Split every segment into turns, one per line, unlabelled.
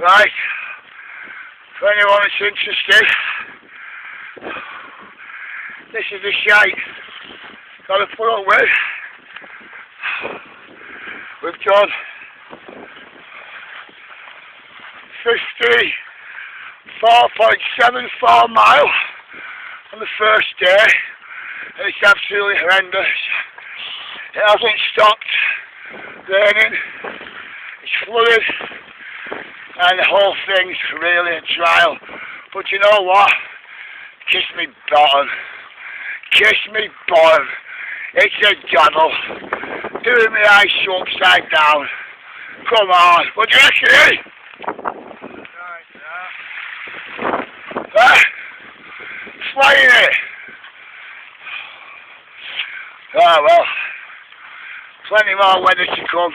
Right, for anyone that's interested, this is the shite got to put up with. We've done 54.74 miles on the first day, and it's absolutely horrendous. It hasn't stopped raining, it's flooded, and the whole thing's really a trial. But you know what? Kiss me bottom. Kiss me bottom. It's a doddle. Doing my eyes upside down. Come on. What do you reckon, eh? Huh? Flying it. Ah, well. Plenty more weather to come.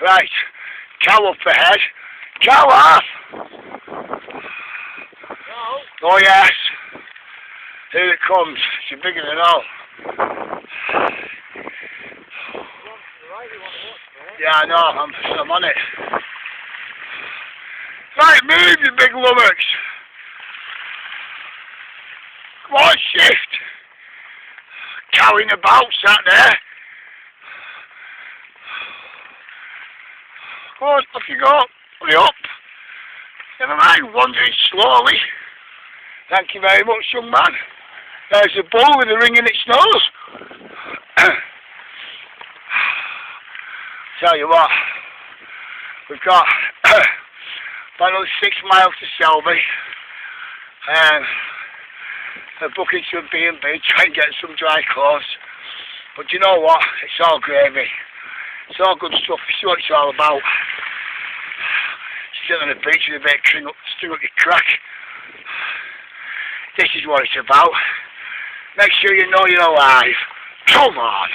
Right. Cow up ahead. Cow off! No. Oh yes. Here it comes. It's bigger than all. Yeah, I know. I'm on it. Right, move, you big lummocks. Come on, shift. Cowing about, sat there. Come on, off you go. Hurry up. Never mind, wandering slowly. Thank you very much, young man. There's a bull with a ring in its nose. Tell you what, we've got about another 6 miles to Selby. A booking to a B&B, try and get some dry clothes. But you know what? It's all gravy. It's all good stuff. You see what it's all about. Sitting on the beach with a bit of string up your crack. This is what it's about. Make sure you know you're alive. Come on.